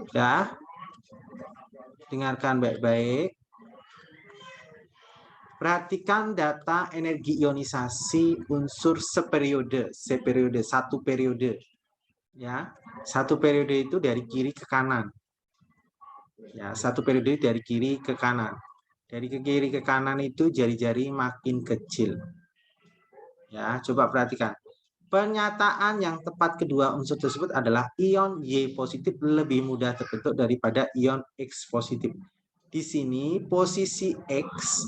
Ya, dengarkan baik-baik. Perhatikan data energi ionisasi unsur seperiode, satu periode. Ya, satu periode itu dari kiri ke kanan. Ya, satu periode dari kiri ke kanan. Dari ke kiri ke kanan itu jari-jari makin kecil. Ya, coba perhatikan. Pernyataan yang tepat kedua unsur tersebut adalah ion Y positif lebih mudah terbentuk daripada ion X positif. Di sini posisi X,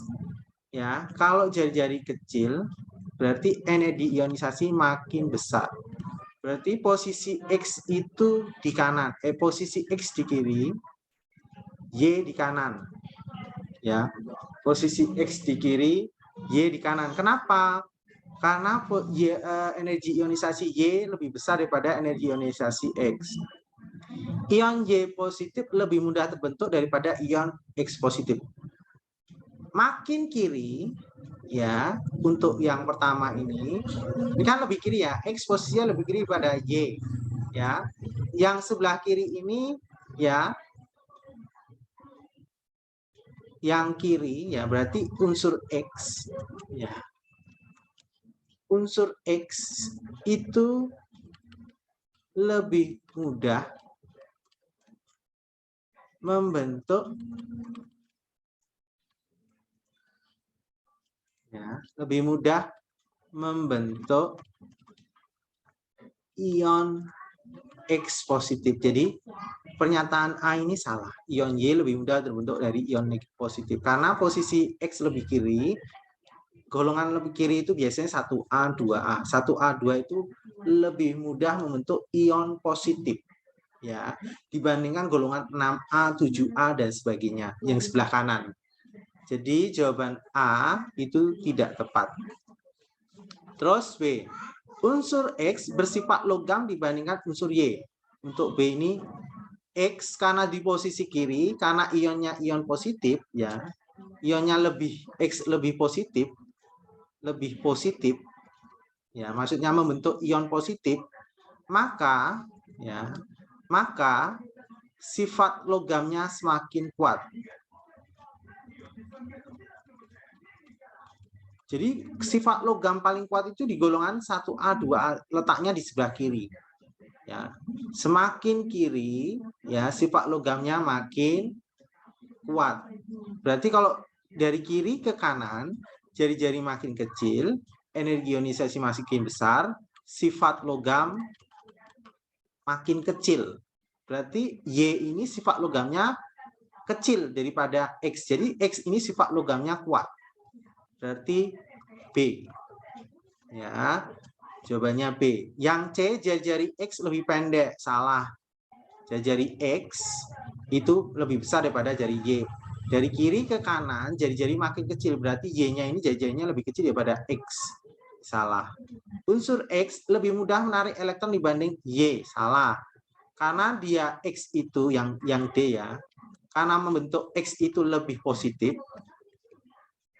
ya, kalau jari-jari kecil berarti energi ionisasi makin besar. Berarti posisi X itu di kanan, posisi X di kiri, Y di kanan. Ya, posisi X di kiri, Y di kanan. Kenapa? Karena energi ionisasi Y lebih besar daripada energi ionisasi X. Ion Y positif lebih mudah terbentuk daripada ion X positif. Makin kiri, ya, untuk yang pertama ini kan lebih kiri ya, X posisinya lebih kiri pada Y, ya. Yang sebelah kiri ini, ya, yang kiri, ya, berarti unsur X, ya. Unsur X itu lebih mudah membentuk, ya, lebih mudah membentuk ion X positif. Jadi pernyataan A ini salah. Ion Y lebih mudah terbentuk dari ion positif karena posisi X lebih kiri. Golongan lebih kiri itu biasanya 1A, 2A. 1A, 2 itu lebih mudah membentuk ion positif, ya, dibandingkan golongan 6A, 7A dan sebagainya yang sebelah kanan. Jadi jawaban A itu tidak tepat. Terus B, unsur X bersifat logam dibandingkan unsur Y. Untuk B ini X karena di posisi kiri, karena ionnya ion positif, ya, ionnya X lebih positif, ya, maksudnya membentuk ion positif, maka, ya, maka sifat logamnya semakin kuat. Jadi sifat logam paling kuat itu di golongan 1A, 2A, letaknya di sebelah kiri. Ya, semakin kiri, ya, sifat logamnya makin kuat. Berarti kalau dari kiri ke kanan, jari-jari makin kecil, energi ionisasi makin besar, sifat logam makin kecil. Berarti Y ini sifat logamnya kecil daripada X. Jadi X ini sifat logamnya kuat. Berarti B. Ya, jawabannya B. Yang C, jari-jari X lebih pendek. Salah. Jari-jari X itu lebih besar daripada jari Y. Dari kiri ke kanan, jari-jari makin kecil. Berarti Y-nya ini jari-jarinya lebih kecil daripada X. Salah. Unsur X lebih mudah menarik elektron dibanding Y. Salah. Karena dia X itu yang D, ya. Karena membentuk X itu lebih positif,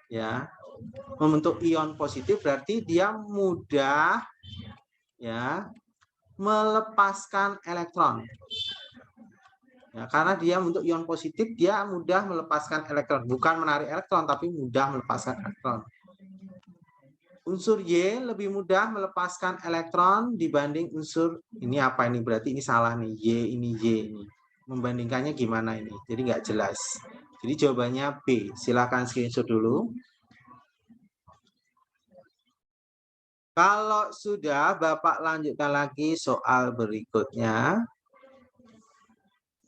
ya, membentuk ion positif, berarti dia mudah, ya, melepaskan elektron. Ya, karena dia membentuk ion positif, dia mudah melepaskan elektron, bukan menarik elektron, tapi mudah melepaskan elektron. Unsur Y lebih mudah melepaskan elektron dibanding unsur ini. Apa ini? Berarti ini salah nih. Y ini. Membandingkannya gimana ini? Jadi nggak jelas. Jadi jawabannya B. Silakan screenshot dulu. Kalau sudah, Bapak lanjutkan lagi soal berikutnya.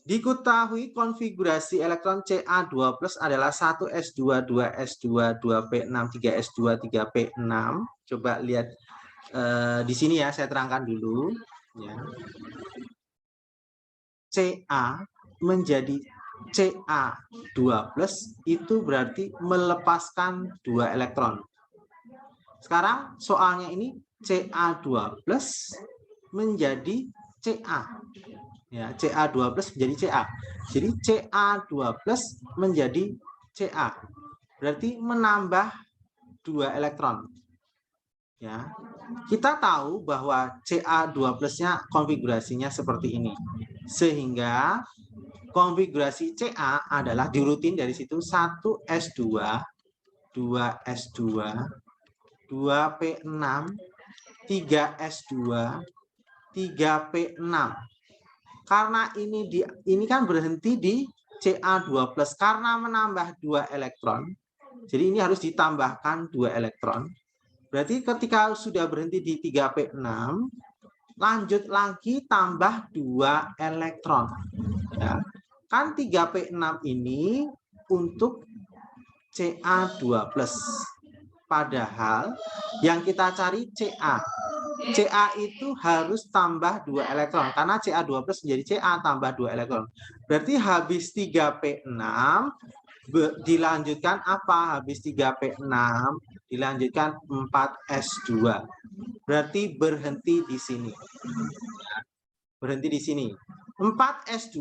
Diketahui konfigurasi elektron Ca2+ adalah 1s2, 2s2, 2p6, 3s2, 3p6. Coba lihat di sini ya, saya terangkan dulu. Ya. Ca menjadi Ca2+ itu berarti melepaskan 2 elektron. Sekarang soalnya ini Ca2+ menjadi Ca. Ya, Ca2+ menjadi Ca. Jadi Ca2+ menjadi Ca. Berarti menambah 2 elektron. Ya. Kita tahu bahwa Ca2+-nya konfigurasinya seperti ini. Sehingga konfigurasi Ca adalah diurutin dari situ 1s2, 2s2, 2p6, 3s2, 3p6. Karena ini kan berhenti di Ca2+, karena menambah 2 elektron. Jadi ini harus ditambahkan 2 elektron. Berarti ketika sudah berhenti di 3p6, lanjut lagi tambah 2 elektron. Ya. Kan 3p6 ini untuk Ca2+. Padahal yang kita cari Ca. Ca itu harus tambah 2 elektron. Karena Ca2+ menjadi Ca tambah 2 elektron. Berarti habis 3p6 dilanjutkan apa? Habis 3p6 dilanjutkan 4s2. Berarti berhenti di sini. Berhenti di sini. 4s2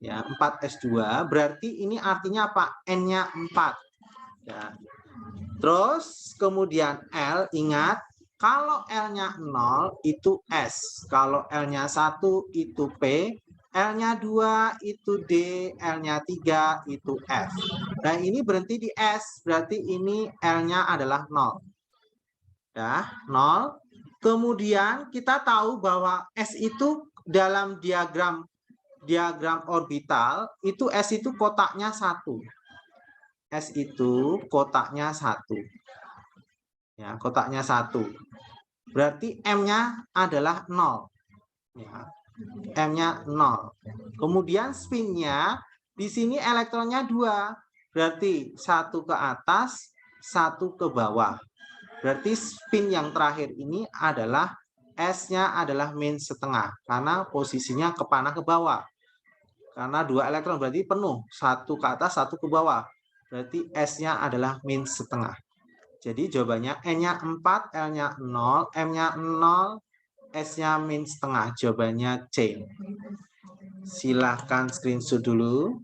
ya, 4s2 berarti ini artinya apa? N-nya 4. Ya. Terus kemudian L, ingat kalau L-nya 0 itu S, kalau L-nya 1 itu P, L-nya 2 itu D, L-nya 3 itu F. Nah, ini berhenti di S, berarti ini L-nya adalah 0. Ya, 0. Kemudian kita tahu bahwa S itu dalam diagram orbital itu S itu kotaknya 1. S itu kotaknya 1. Ya, kotaknya 1. Berarti M-nya adalah 0. Ya, M-nya 0. Kemudian spin-nya di sini elektronnya 2. Berarti 1 ke atas, 1 ke bawah. Berarti spin yang terakhir ini adalah S-nya adalah min setengah karena posisinya ke panah ke bawah. Karena 2 elektron berarti penuh, 1 ke atas, 1 ke bawah. Berarti S-nya adalah min setengah. Jadi jawabannya N-nya 4, L-nya 0, M-nya 0, S-nya min setengah. Jawabannya C. Silahkan screenshot dulu.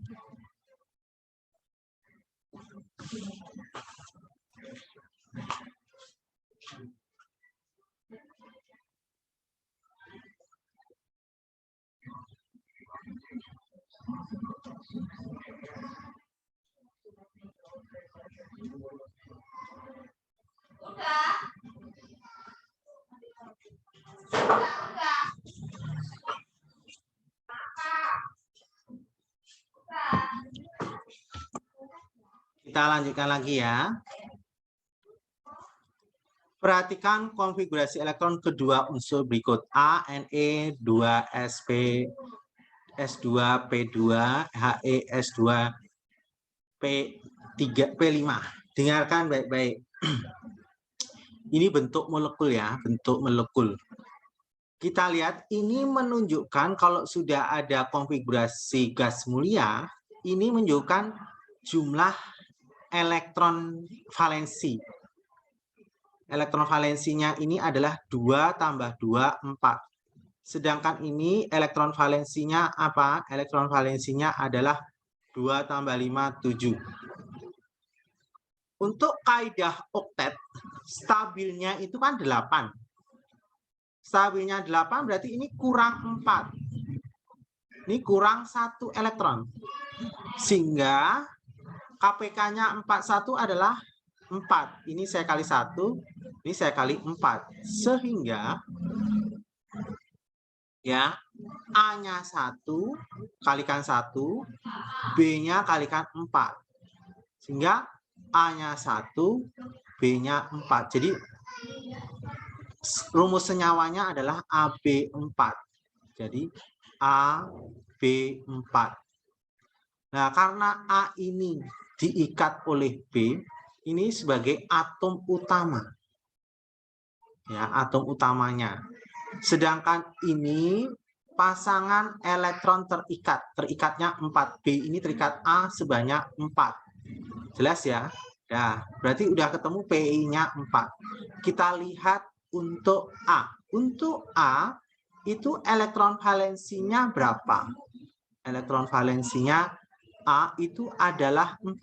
Kita lanjutkan lagi ya. Perhatikan konfigurasi elektron kedua unsur berikut A, Ne, 2sp, S2, P2, He, S2, P3, P5. Dengarkan baik-baik. Ini bentuk molekul ya, bentuk molekul. Kita lihat ini menunjukkan kalau sudah ada konfigurasi gas mulia, ini menunjukkan jumlah elektron valensi. Elektron valensinya ini adalah 2 tambah 2, 4. Sedangkan ini elektron valensinya apa? Elektron valensinya adalah 2 tambah 5, 7. Untuk kaidah oktet, stabilnya itu kan 8. Stabilnya 8 berarti ini kurang 4. Ini kurang 1 elektron. Sehingga KPK-nya 41 adalah 4. Ini saya kali 1, ini saya kali 4. Sehingga ya A-nya 1 kalikan 1, B-nya kalikan 4. Sehingga A-nya 1, B-nya 4. Jadi rumus senyawanya adalah AB4. Jadi AB4. Nah, karena A ini diikat oleh B, ini sebagai atom utama. Ya, atom utamanya. Sedangkan ini pasangan elektron terikat. Terikatnya 4. B ini terikat A sebanyak 4. Jelas ya? Ya, berarti udah ketemu PI-nya 4. Kita lihat untuk A. Untuk A, itu elektron valensinya berapa? Elektron valensinya A itu adalah 4.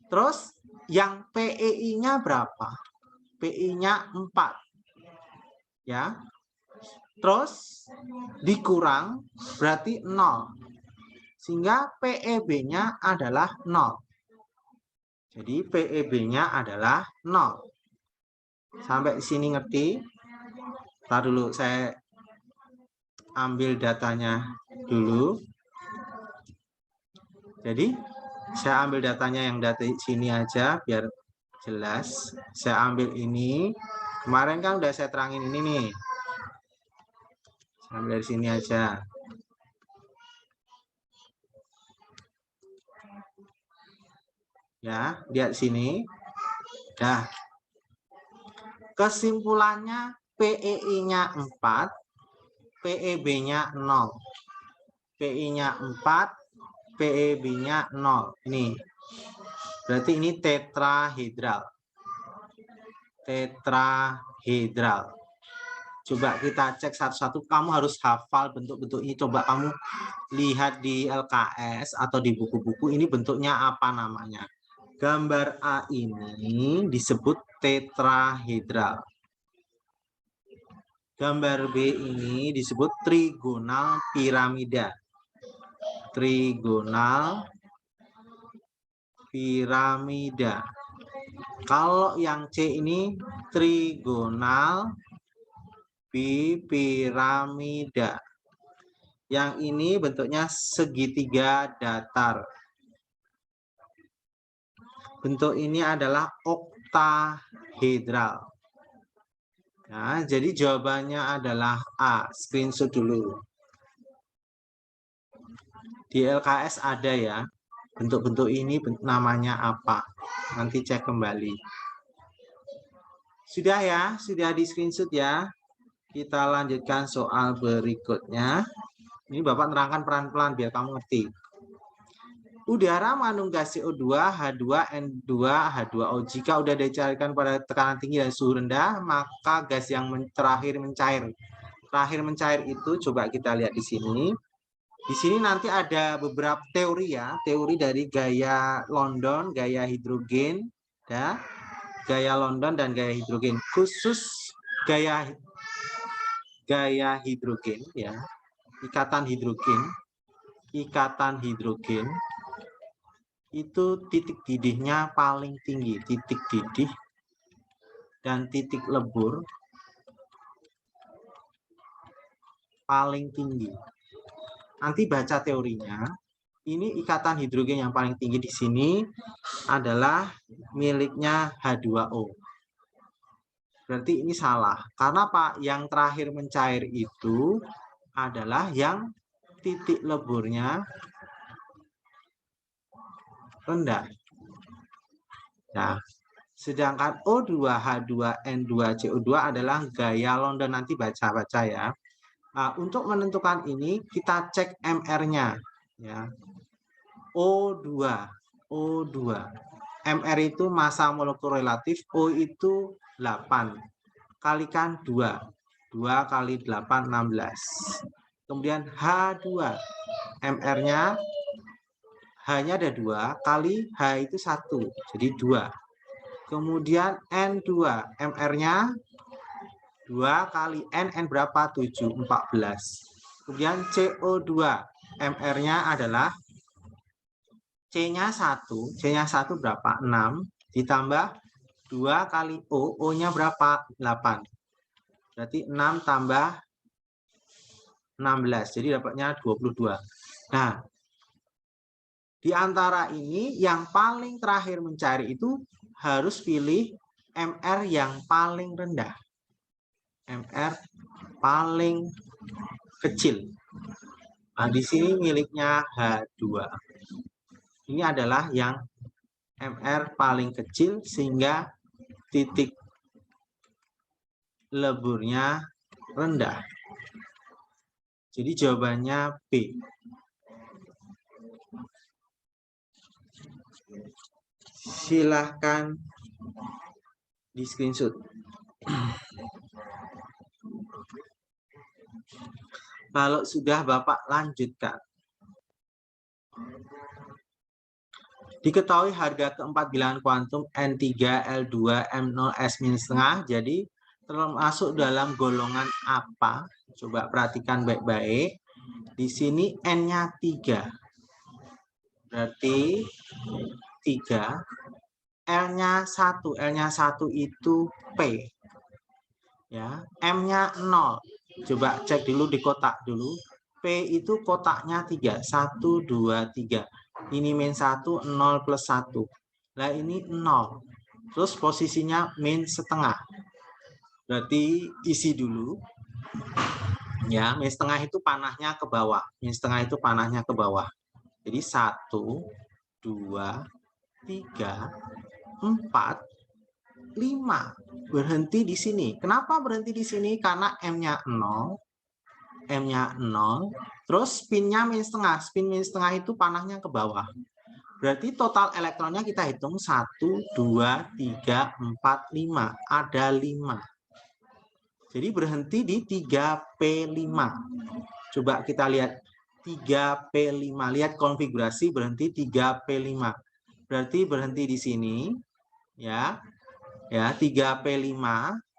Terus yang PEI-nya berapa? PI-nya 4. Ya. terus dikurang berarti 0. Sehingga PEB-nya adalah 0. Jadi PEB-nya adalah 0. Sampai di sini ngerti? Ntar dulu saya ambil datanya dulu. Jadi saya ambil datanya yang data sini aja biar jelas. Saya ambil ini. Kemarin kan udah saya terangin ini nih. Saya ambil dari sini aja. Ya, lihat sini. Nah, kesimpulannya PEI-nya 4, PEB-nya 0. PI-nya 4, PEB-nya 0. Ini. Berarti ini tetrahedral. Tetrahedral. Coba kita cek satu-satu. Kamu harus hafal bentuk-bentuk ini. Coba kamu lihat di LKS atau di buku-buku ini bentuknya apa namanya. Gambar A ini disebut tetrahedral. Gambar B ini disebut trigonal piramida. Trigonal piramida. Kalau yang C ini trigonal bipiramida. Yang ini bentuknya segitiga datar. Bentuk ini adalah oktahedral. Nah, jadi jawabannya adalah A. Screenshot dulu. Di LKS ada ya. Bentuk-bentuk ini namanya apa? Nanti cek kembali. Sudah ya? Sudah di screenshot ya? Kita lanjutkan soal berikutnya. Ini Bapak terangkan pelan-pelan biar kamu ngerti. Udara mengandung gas CO2, H2, N2, H2O. Jika udah dicarikan pada tekanan tinggi dan suhu rendah, maka gas yang terakhir mencair. Terakhir mencair itu coba kita lihat di sini. Di sini nanti ada beberapa teori ya, teori dari gaya London, gaya hidrogen, ya, gaya London dan gaya hidrogen. Khusus gaya hidrogen ya, ikatan hidrogen itu titik didihnya paling tinggi, titik didih dan titik lebur paling tinggi. Nanti baca teorinya. Ini ikatan hidrogen yang paling tinggi di sini adalah miliknya H2O. Berarti ini salah. Karena Pak, yang terakhir mencair itu adalah yang titik leburnya rendah. Nah, sedangkan O2, H2, N2, CO2 adalah gaya London. Nanti baca-baca ya. Nah, untuk menentukan ini kita cek MR-nya ya. O2. MR itu massa molekul relatif, O itu 8. Kalikan 2. 2 kali 8 16. Kemudian H2. MR-nya H-nya ada 2 kali H itu 1. Jadi 2. Kemudian N2. MR-nya 2 kali N berapa? 7, 14. Kemudian CO2, MR-nya adalah C-nya 1. C-nya 1 berapa? 6. Ditambah 2 kali O. O-nya berapa? 8. Berarti 6 tambah 16. Jadi dapatnya 22. Nah, di antara ini yang paling terakhir mencari itu harus pilih MR yang paling rendah. MR paling kecil. Nah, di sini miliknya H2. Ini adalah yang MR paling kecil sehingga titik leburnya rendah. Jadi jawabannya B. Silahkan di screenshot. Kalau sudah Bapak lanjutkan. Diketahui harga keempat bilangan kuantum N3, L2, M0, S-setengah. Jadi termasuk dalam golongan apa? Coba perhatikan baik-baik. Di sini N-nya 3. Berarti 3. L-nya 1. L-nya 1 itu P. Ya, M-nya 0. Coba cek dulu di kotak dulu. P itu kotaknya 3. 1, 2, 3. Ini min 1, 0 plus 1. Nah, ini 0. Terus posisinya min setengah. Berarti isi dulu. Ya, min setengah itu panahnya ke bawah. Min setengah itu panahnya ke bawah. Jadi 1, 2, 3, 4, 5. Berhenti di sini. Kenapa berhenti di sini? Karena M-nya 0. M-nya 0. Terus spinnya min setengah. Spin min setengah itu panahnya ke bawah. Berarti total elektronnya kita hitung 1, 2, 3, 4, 5. Ada 5. Jadi berhenti di 3P5. Coba kita lihat 3P5. Lihat konfigurasi berhenti 3P5. Berarti berhenti di sini. Ya, 3P5.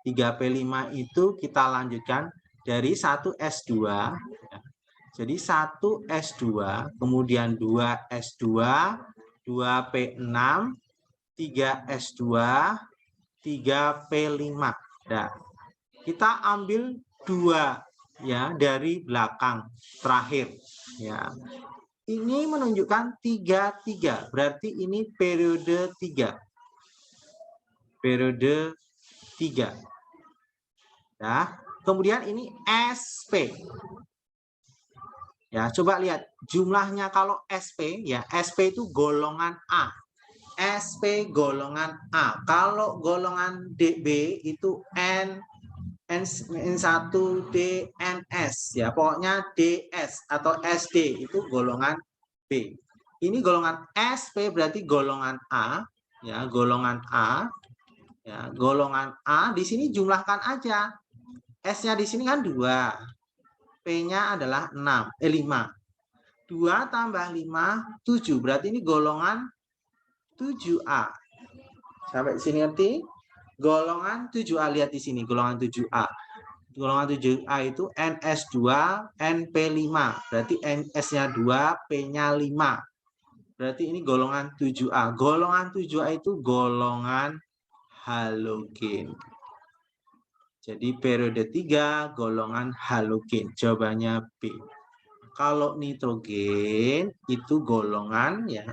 3P5 itu kita lanjutkan dari 1S2. Jadi 1S2, kemudian 2S2, 2P6, 3S2, 3P5. Nah, kita ambil 2 ya dari belakang terakhir ya. Ini menunjukkan 3, berarti ini periode 3. Periode 3. Ya, kemudian ini SP. Ya, coba lihat jumlahnya kalau SP ya, SP itu golongan A. SP golongan A. Kalau golongan DB itu N1DNS ya, pokoknya DS atau SD itu golongan B. Ini golongan SP berarti golongan A ya, golongan A. Ya, golongan A di sini jumlahkan aja. S-nya di sini kan 2. P-nya adalah 5. 2 tambah 5 7. Berarti ini golongan 7A. Sampai sini ngerti? Golongan 7A, lihat di sini golongan 7A. Golongan 7A itu NS2 NP5. Berarti NS-nya 2, P-nya 5. Berarti ini golongan 7A. Golongan 7A itu golongan halogen. Jadi periode 3 golongan halogen. Jawabannya B. Kalau nitrogen itu golongan ya.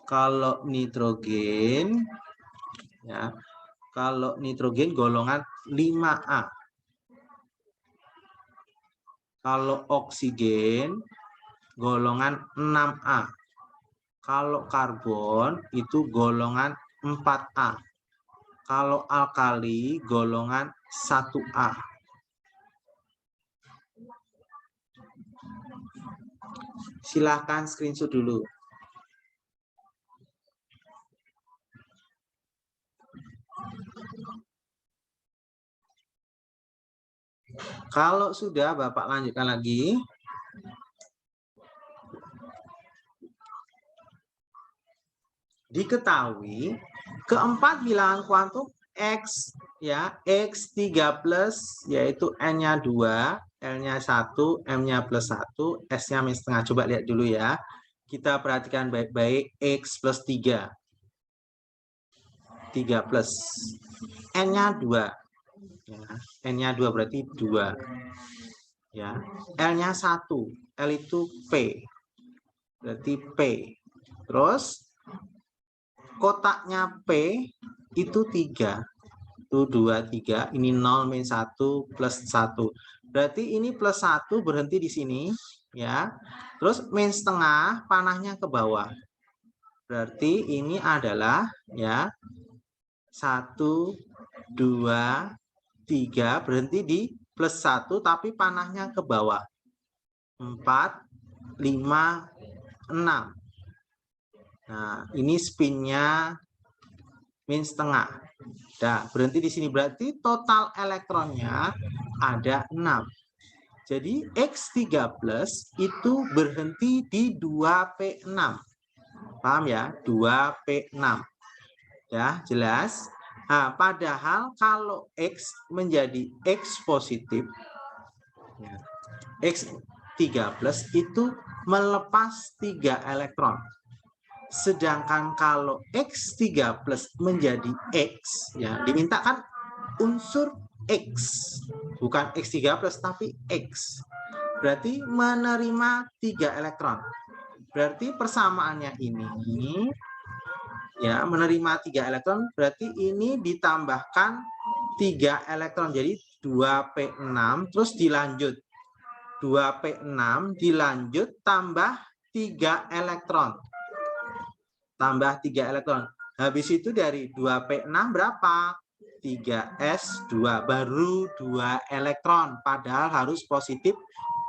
Kalau nitrogen ya. Kalau nitrogen golongan 5A. Kalau oksigen golongan 6A. Kalau karbon itu golongan 4A. Kalau alkali golongan 1A. Silahkan screenshot dulu. Kalau sudah, Bapak lanjutkan lagi. Diketahui keempat bilangan kuantum X ya, X3 plus yaitu N-nya 2, L-nya 1, M-nya plus 1, S-nya min setengah. Coba lihat dulu ya. Kita perhatikan baik-baik X plus 3. 3 plus N-nya 2. Ya, N-nya 2 berarti 2. Ya, L-nya 1. L itu P. Berarti P. Terus kotaknya P itu 3. Itu 2, 3. Ini 0, min 1, plus 1. Berarti ini plus 1 berhenti di sini. Ya. Terus min setengah panahnya ke bawah. Berarti ini adalah ya 1, 2, 3. Berhenti di plus 1 tapi panahnya ke bawah. 4, 5, 6. Nah, ini spinnya min setengah. Nah, berhenti di sini berarti total elektronnya ada 6. Jadi X3 plus itu berhenti di 2P6. Paham ya? 2P6. Ya, jelas. Nah, padahal kalau X menjadi X positif, X3 plus itu melepas 3 elektron. Sedangkan kalau X3 plus menjadi X, ya dimintakan unsur X, bukan X3 plus tapi X. Berarti menerima 3 elektron. Berarti persamaannya ini, ya menerima 3 elektron, berarti ini ditambahkan 3 elektron. Jadi 2P6 terus dilanjut. 2P6 dilanjut tambah 3 elektron. Tambah 3 elektron. Habis itu dari 2P6 berapa? 3S2. Baru 2 elektron. Padahal harus positif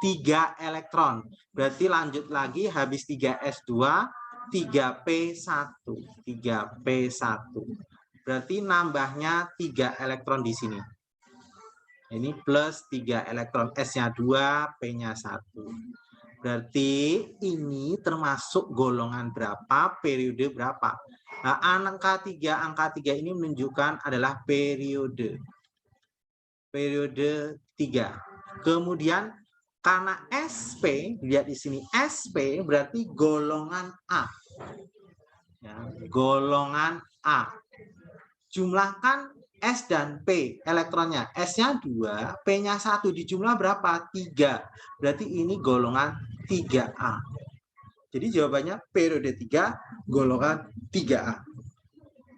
3 elektron. Berarti lanjut lagi habis 3S2, 3P1. 3P1. Berarti nambahnya 3 elektron di sini. Ini plus 3 elektron. S-nya 2, P-nya 1. Berarti ini termasuk golongan berapa, periode berapa. Nah, angka 3 ini menunjukkan adalah periode. Periode 3. Kemudian karena SP, lihat di sini SP berarti golongan A. Ya, golongan A. Jumlahkan S dan P elektronnya. S-nya 2, P-nya 1. Dijumlah berapa? 3. Berarti ini golongan 3A. Jadi jawabannya periode 3, golongan 3A.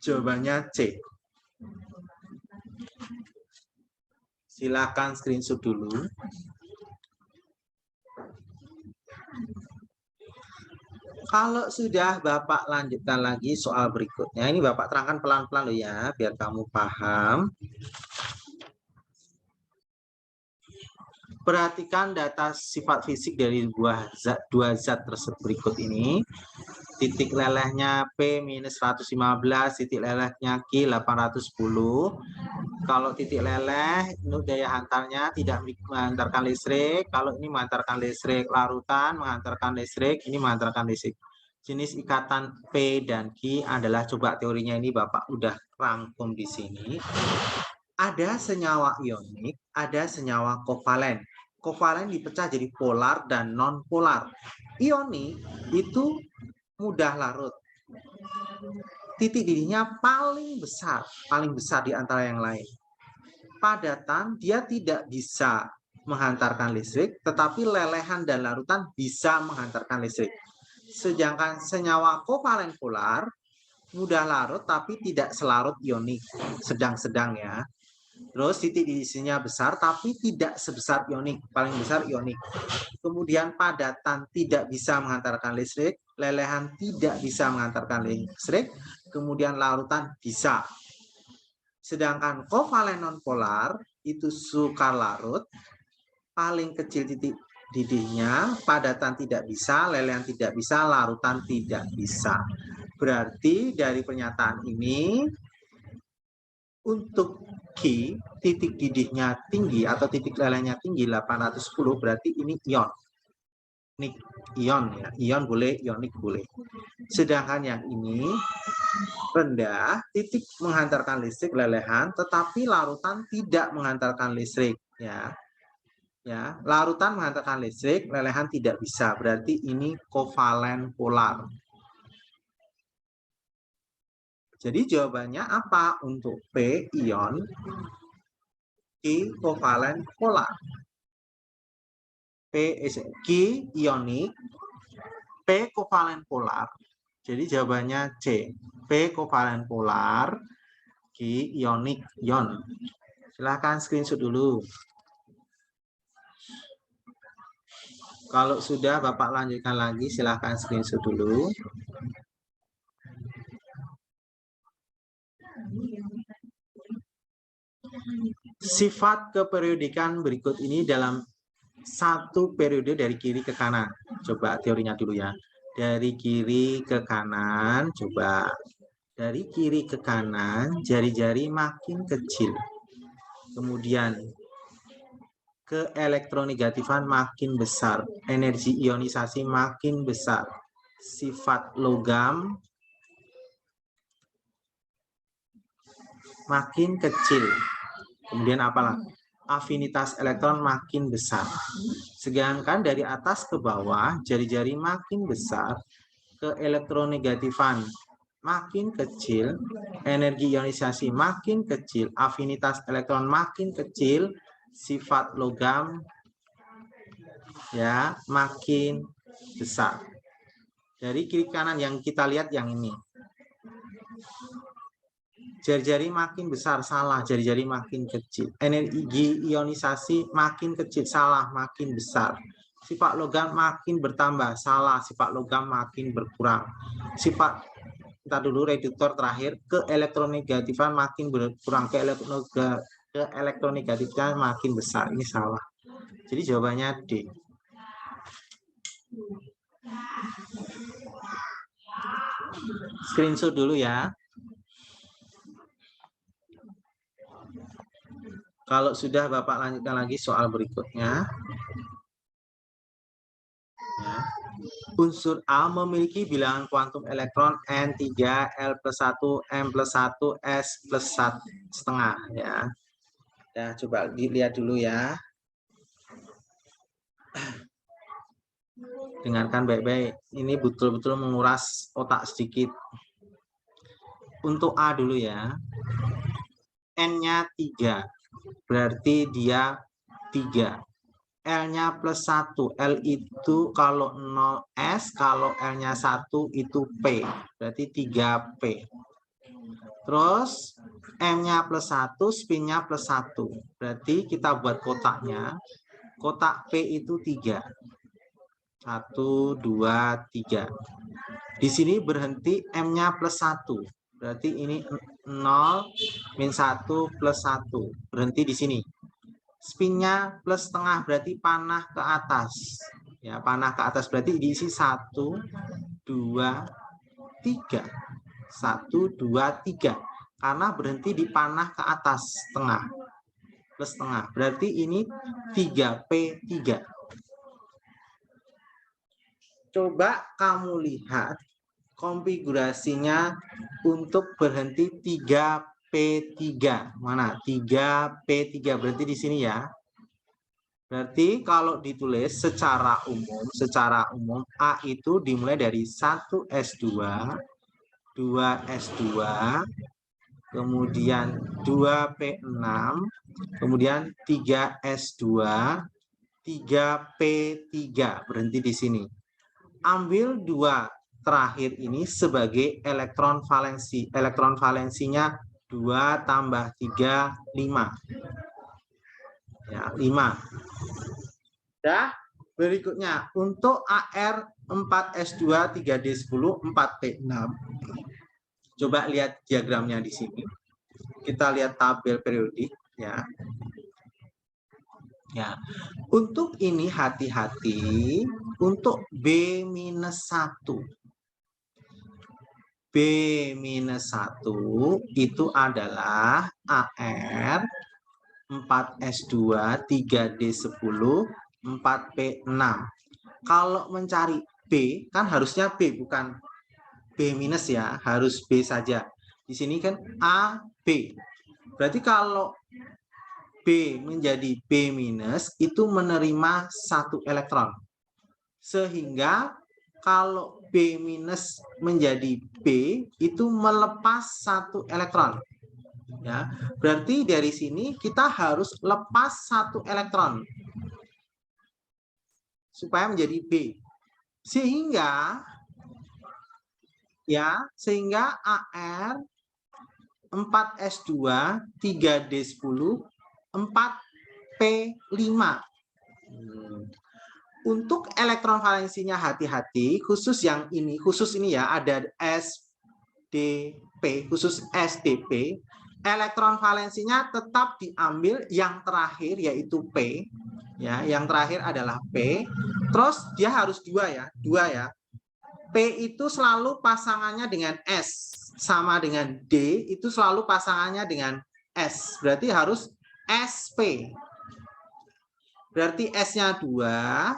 Jawabannya C. Silakan screenshot dulu. Kalau sudah, Bapak lanjutkan lagi soal berikutnya. Ini Bapak terangkan pelan-pelan loh ya, biar kamu paham. Perhatikan data sifat fisik dari dua zat tersebut berikut ini. Titik lelehnya P minus 115, titik lelehnya Q 810. Kalau titik leleh, daya hantarnya tidak mengantarkan listrik. Kalau ini mengantarkan listrik, larutan mengantarkan listrik, ini mengantarkan listrik. Jenis ikatan P dan Q adalah, coba teorinya ini Bapak udah rangkum di sini. Ada senyawa ionik, ada senyawa kovalen. Kovalen dipecah jadi polar dan non-polar. Ionik itu mudah larut. Titik didihnya paling besar di antara yang lain. Padatan dia tidak bisa menghantarkan listrik, tetapi lelehan dan larutan bisa menghantarkan listrik. Sedangkan senyawa kovalen polar mudah larut tapi tidak selarut ionik, sedang-sedang ya. Terus titik diisinya besar tapi tidak sebesar ionik, paling besar ionik. Kemudian padatan tidak bisa mengantarkan listrik, lelehan tidak bisa mengantarkan listrik, kemudian larutan bisa. Sedangkan kovalen nonpolar itu sukar larut, paling kecil titik didihnya, padatan tidak bisa, lelehan tidak bisa, larutan tidak bisa. Berarti dari pernyataan ini, untuk Q, titik didihnya tinggi atau titik lelehnya tinggi 810, berarti ini ion. Ini ion ya, ion boleh, ionik boleh. Sedangkan yang ini rendah, titik menghantarkan listrik lelehan, tetapi larutan tidak menghantarkan listrik ya. Ya, larutan menghantarkan listrik, lelehan tidak bisa. Berarti ini kovalen polar. Jadi jawabannya apa untuk P ion, Q kovalen polar. Q ionik, P kovalen polar. Jadi jawabannya C. P kovalen polar, Q ionik ion. Silahkan screenshot dulu. Kalau sudah Bapak lanjutkan lagi, silahkan screenshot dulu. Sifat keperiodikan berikut ini dalam satu periode dari kiri ke kanan. Coba teorinya dulu ya. Dari kiri ke kanan, coba. Dari kiri ke kanan, jari-jari makin kecil. Kemudian ke elektronegatifan makin besar. Energi ionisasi makin besar. Sifat logam makin kecil. Kemudian apalah? Afinitas elektron makin besar. Sedangkan dari atas ke bawah, jari-jari makin besar, ke elektronegatifan makin kecil, energi ionisasi makin kecil, afinitas elektron makin kecil, sifat logam ya makin besar. Dari kiri kanan yang kita lihat yang ini. Jari-jari makin besar, salah, jari-jari makin kecil. Energi ionisasi makin kecil, salah, makin besar. Sifat logam makin bertambah, salah, sifat logam makin berkurang. Sifat, kita dulu reduktor terakhir, ke elektronegatifan makin berkurang, ke elektronegatifan makin besar. Ini salah. Jadi jawabannya D. Screenshot dulu ya. Kalau sudah Bapak lanjutkan lagi soal berikutnya. Ya. Unsur A memiliki bilangan kuantum elektron N3, L+1, M+1, S+1,5 ya. Ya, coba dilihat dulu ya. Dengarkan baik-baik. Ini betul-betul menguras otak sedikit. Untuk A dulu ya. N-nya 3. Berarti dia 3. L-nya +1. L itu kalau 0 S, kalau L-nya 1 itu P. Berarti 3P. Terus M-nya +1, spin-nya +1. Berarti kita buat kotaknya. Kotak P itu 3. 1, 2, 3. Di sini berhenti M-nya +1. Berarti ini 0, -1, +1. Berhenti di sini. Spinnya +setengah, berarti panah ke atas. Ya, panah ke atas berarti diisi 1, 2, 3. 1, 2, 3. Karena berhenti di panah ke atas, setengah. +setengah. Berarti ini 3P3. Coba kamu lihat konfigurasinya untuk berhenti 3P3. Mana? 3P3 berarti di sini ya. Berarti kalau ditulis secara umum A itu dimulai dari 1S2, 2S2, kemudian 2P6, kemudian 3S2, 3P3. Berhenti di sini. Ambil 2 terakhir ini sebagai elektron valensi. Elektron valensinya 2 tambah 3, 5. Ya, 5. Dah, berikutnya untuk AR 4S2, 3D10, 4P6. Coba lihat diagramnya di sini. Kita lihat tabel periodik ya. Ya. Untuk ini hati-hati untuk B-1. B-1 itu adalah AR 4S2, 3D10, 4P6. Kalau mencari B, kan harusnya B, bukan B- ya, harus B saja. Di sini kan A, B. Berarti kalau B menjadi B- itu menerima 1 elektron. Sehingga kalau B- menjadi B, itu melepas 1 elektron. Ya, berarti dari sini kita harus lepas 1 elektron supaya menjadi B. Sehingga AR 4S2, 3D10, 4P5. Untuk elektron valensinya hati-hati, khusus ini ya, ada SDP, khusus SDP. Elektron valensinya tetap diambil yang terakhir yaitu P. Ya, yang terakhir adalah P. Terus dia harus 2 ya. P itu selalu pasangannya dengan S. Sama dengan D itu selalu pasangannya dengan S. Berarti harus SP. Berarti S-nya 2,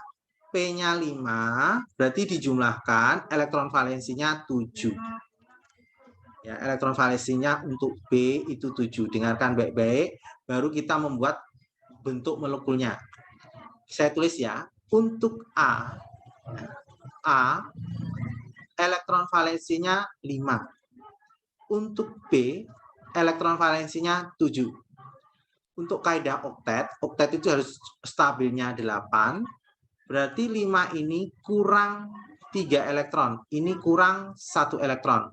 P-nya 5. Berarti dijumlahkan elektron valensinya 7. Ya, elektron valensinya untuk B itu 7. Dengarkan baik-baik, baru kita membuat bentuk molekulnya. Saya tulis ya, untuk A elektron valensinya 5. Untuk B, elektron valensinya 7. Untuk kaidah oktet itu harus stabilnya 8. Berarti 5 ini kurang 3 elektron. Ini kurang 1 elektron.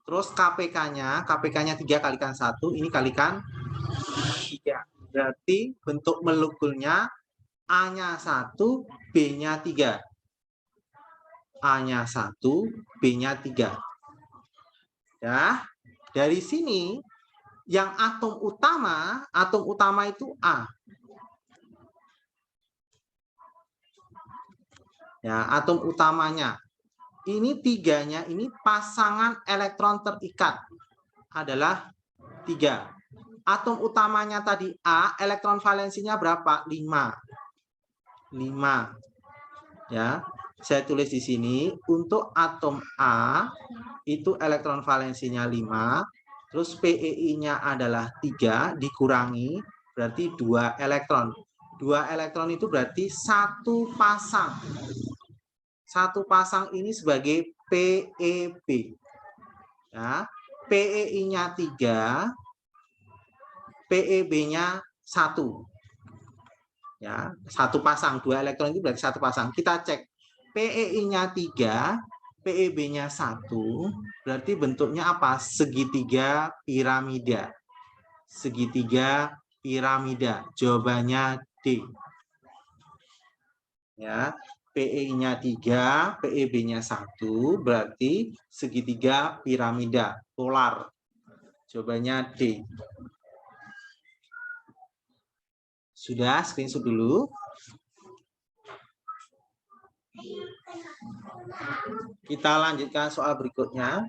Terus KPK-nya 3 kalikan 1, ini kalikan 3. Berarti bentuk molekulnya A-nya 1, B-nya 3. A-nya 1, B-nya 3. Ya, dari sini yang atom utama itu A. Ya, atom utamanya. Ini 3-nya, ini pasangan elektron terikat adalah 3. Atom utamanya tadi A, elektron valensinya berapa? 5. Ya, saya tulis di sini untuk atom A itu elektron valensinya 5, terus PeI-nya adalah 3 dikurangi berarti 2 elektron. 2 elektron itu berarti satu pasang. Satu pasang ini sebagai PeB. Ya, PeI-nya 3, PeB-nya 1. Ya, satu pasang, 2 elektron itu berarti satu pasang. Kita cek PeI-nya 3, PeB-nya 1, berarti bentuknya apa? Segitiga piramida. Segitiga piramida. Jawabannya D. Ya, PeI-nya 3, PeB-nya 1, berarti segitiga piramida polar. Jawabannya D. Sudah, screenshot dulu. Kita lanjutkan soal berikutnya.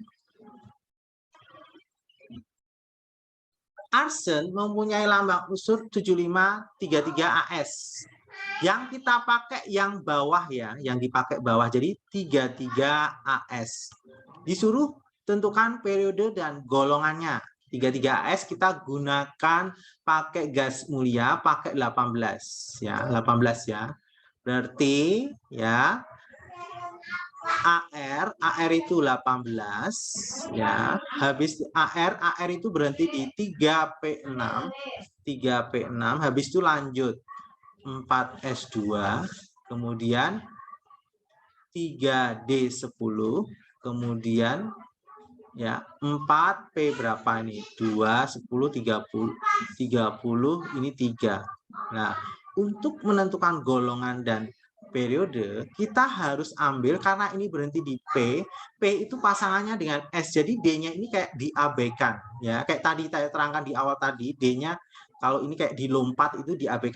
Arsen mempunyai lambang unsur 7533AS. Yang kita pakai yang bawah ya, yang dipakai bawah. Jadi 33AS. Disuruh tentukan periode dan golongannya. 33AS kita gunakan pakai gas mulia, pakai 18 ya, 18 ya. Berarti ya AR itu 18 ya. Habis AR itu berhenti di 3P6. 3P6 habis itu lanjut 4S2, kemudian 3D10, kemudian ya 4P berapa ini? 2, 10, 30, 30 ini 3. Nah, untuk menentukan golongan dan periode, kita harus ambil karena ini berhenti di P. P itu pasangannya dengan S. Jadi D-nya ini kayak diabaikan ya. Kayak tadi saya terangkan di awal tadi, D-nya kalau ini kayak dilompat itu diabaikan.